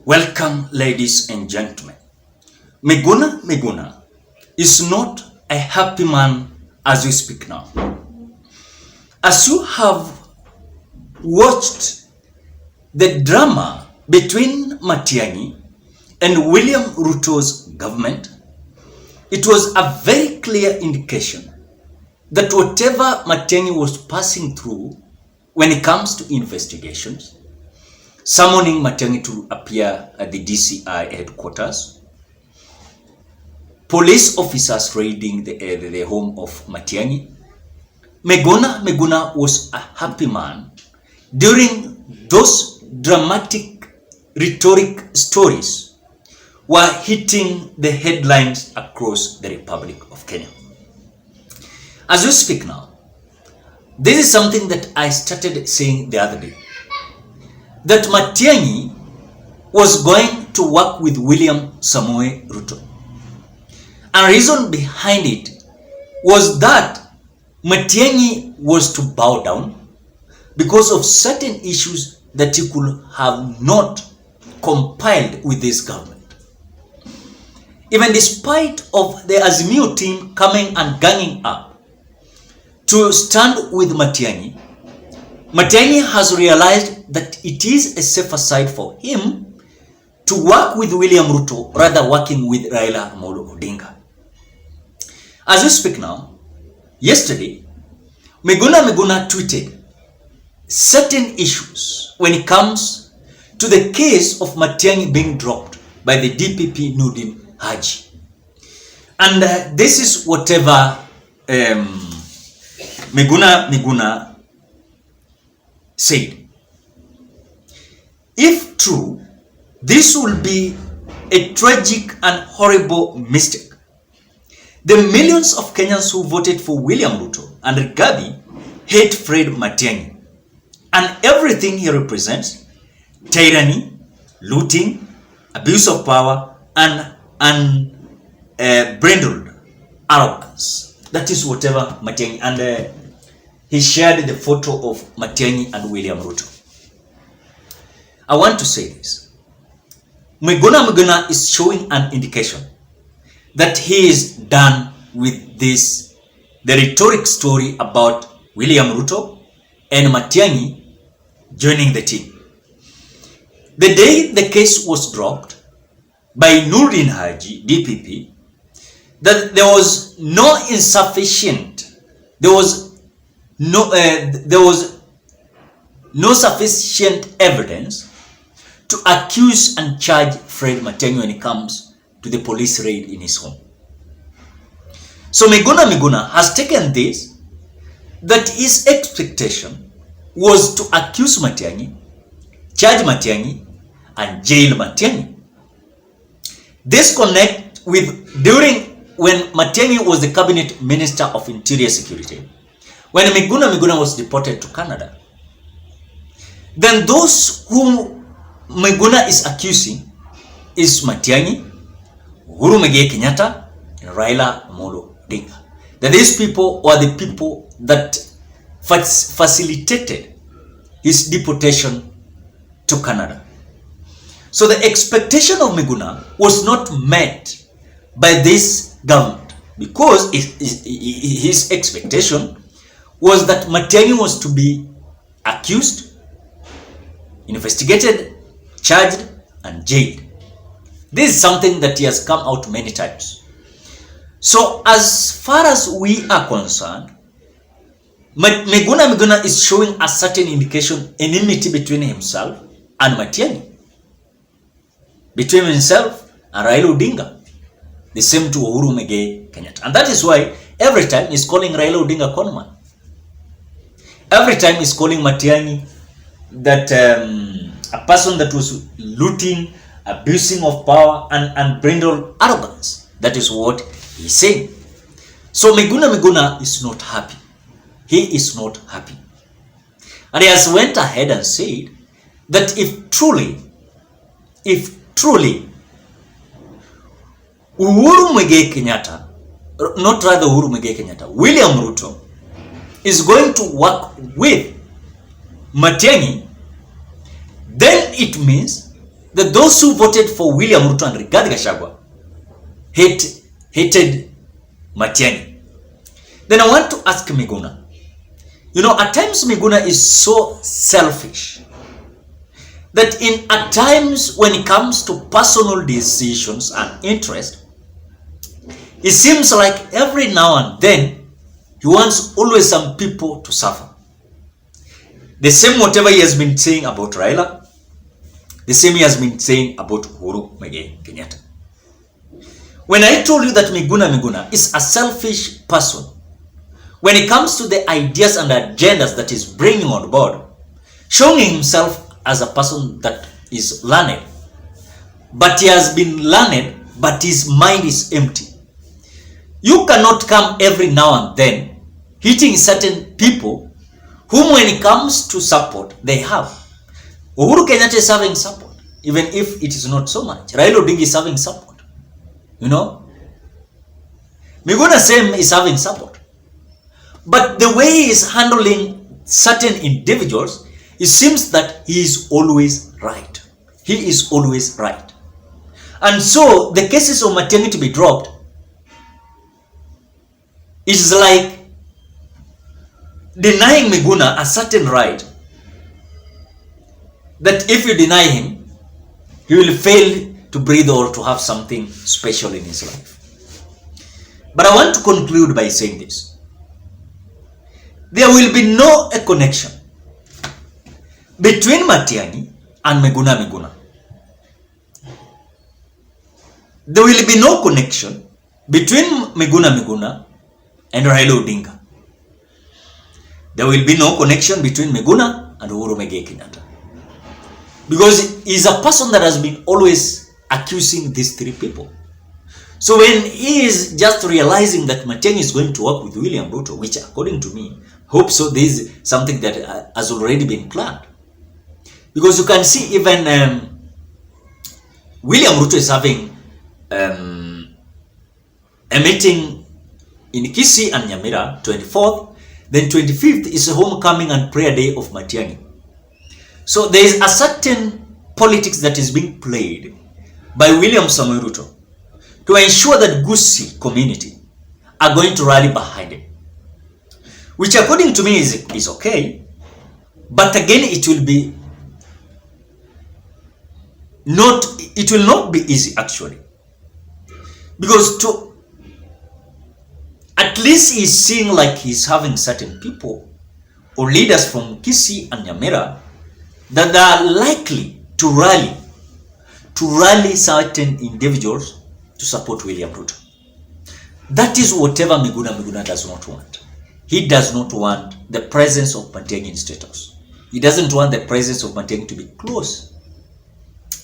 Welcome, ladies and gentlemen. Miguna is not a happy man as we speak now. As you have watched the drama between Matiang'i and William Ruto's government, it was a very clear indication that whatever Matiang'i was passing through when it comes to investigations, summoning Matiang'i to appear at the DCI headquarters, police officers raiding the home of Matiang'i, Miguna was a happy man during those dramatic rhetoric stories were hitting the headlines across the Republic of Kenya. As we speak now, this is something that I started saying the other day, that Matiang'i was going to work with William Samoei Ruto. And the reason behind it was that Matiang'i was to bow down because of certain issues that he could have not compiled with this government. Even despite of the Azimio team coming and ganging up to stand with Matiang'i, Matiang'i has realized that it is a safer side for him to work with William Ruto rather working with Raila Amolo Odinga. As we speak now, yesterday, Miguna tweeted certain issues when it comes to the case of Matiang'i being dropped by the DPP Nordin Haji. And this is whatever Miguna said. If true, this will be a tragic and horrible mistake. The millions of Kenyans who voted for William Ruto and Rigathi hate Fred Matiang'i and everything he represents: tyranny, looting, abuse of power, and unbridled arrogance. That is whatever Matiang'i, and he shared the photo of Matiang'i and William Ruto. I want to say this. Miguna is showing an indication that he is done with this, the rhetoric story about William Ruto and Matiang'i joining the team. The day the case was dropped by Nordin Haji, DPP, that there was no sufficient evidence to accuse and charge Fred Matiang'i when it comes to the police raid in his home. So Miguna has taken this, that his expectation was to accuse Matiang'i, charge Matiang'i, and jail Matiang'i. This connect with during when Matiang'i was the cabinet minister of interior security, when Miguna was deported to Canada. Then those whom Miguna is accusing is Matiang'i, Uhuru Muigai Kenyatta, and Raila Amolo Odinga. That these people were the people that facilitated his deportation to Canada. So the expectation of Miguna was not met by this government, because his expectation was that Matiang'i was to be accused, investigated, charged, and jailed. This is something that he has come out many times. So as far as we are concerned, Miguna is showing a certain indication, enmity between himself and Matiang'i, between himself and Raila Odinga, the same to Uhuru Muigai Kenyatta. And that is why every time he's calling Raila Odinga conman. Every time he's calling Matiang'i that a person that was looting, abusing of power, and unbridled arrogance. That is what he's saying. So Miguna is not happy. He is not happy. And he has went ahead and said that if truly Uhuru Muigai Kenyatta, not rather Uhuru Muigai Kenyatta, William Ruto is going to work with Matiang'i, then it means that those who voted for William Ruto and Rigathi Gachagua hated Matiang'i. Then I want to ask Miguna. You know, at times Miguna is so selfish that at times when it comes to personal decisions and interest, it seems like every now and then he wants always some people to suffer. The same whatever he has been saying about Raila, the same he has been saying about Uhuru Muigai Kenyatta. When I told you that Miguna is a selfish person, when it comes to the ideas and agendas that he's bringing on board, showing himself as a person that is learned, but he has been learned, but his mind is empty. You cannot come every now and then hitting certain people whom when it comes to support, they have. Uhuru Kenyatta is having support, even if it is not so much. Raila Odinga is having support. You know? Miguna same is having support. But the way he is handling certain individuals, it seems that he is always right. He is always right. And so the cases of Matiang'i to be dropped is like denying Miguna a certain right that if you deny him, he will fail to breathe or to have something special in his life. But I want to conclude by saying this. There will be no connection between Matiang'i and Miguna. There will be no connection between Miguna and Raila Odinga. There will be no connection between Miguna and Uhuru Muigai Kenyatta. Because he's a person that has been always accusing these three people. So when he is just realizing that Matiang'i is going to work with William Ruto, which according to me, hope so, there is something that has already been planned. Because you can see even William Ruto is having a meeting in Kisii and Nyamira, 24th. Then 25th is a homecoming and prayer day of Matiang'i. So there is a certain politics that is being played by William Samoei Ruto to ensure that Gusii community are going to rally behind him. Which according to me is okay. But again, it will not be easy actually. Because at least he's seeing like he's having certain people or leaders from Kisii and Nyamira that are likely to rally certain individuals to support William Ruto. That is whatever Miguna does not want. He does not want the presence of Matiang'i in State House. He doesn't want the presence of Matiang'i to be close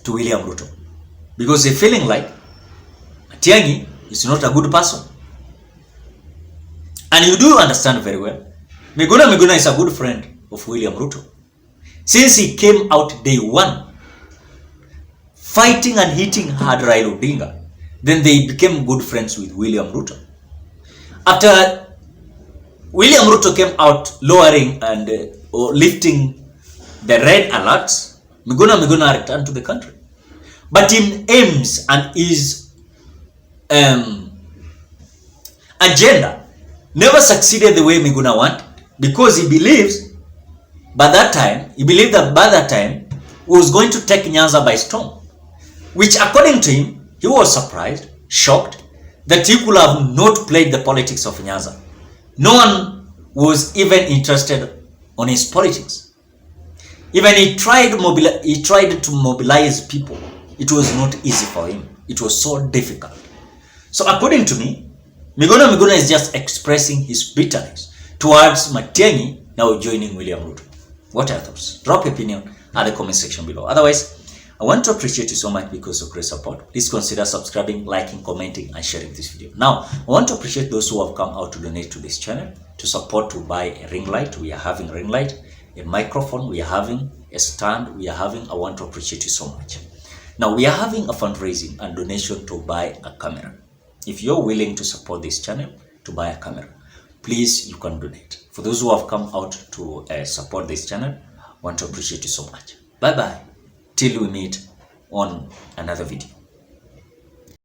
to William Ruto. Because he's feeling like Matiang'i is not a good person. And you do understand very well, Miguna is a good friend of William Ruto. Since he came out day one, fighting and hitting hard Raila Odinga, then they became good friends with William Ruto. After William Ruto came out lowering and or lifting the red alerts, Miguna returned to the country. But in aims and his agenda never succeeded the way Miguna wanted, because he believed that by that time he was going to take Nyanza by storm, which according to him, he was surprised, shocked that he could have not played the politics of Nyanza. No one was even interested on his politics. Even he tried to mobilize people. It was not easy for him. It was so difficult. So according to me, Miguna is just expressing his bitterness towards Matiang'i now joining William Ruto. What are your thoughts? Drop your opinion at the comment section below. Otherwise, I want to appreciate you so much because of great support. Please consider subscribing, liking, commenting, and sharing this video. Now, I want to appreciate those who have come out to donate to this channel, to support, to buy a ring light. We are having a ring light, a microphone. We are having a stand. We are having. I want to appreciate you so much. Now, we are having a fundraising and donation to buy a camera. If you're willing to support this channel to buy a camera, please, you can donate. For those who have come out to support this channel, I want to appreciate you so much. Bye-bye. Till we meet on another video.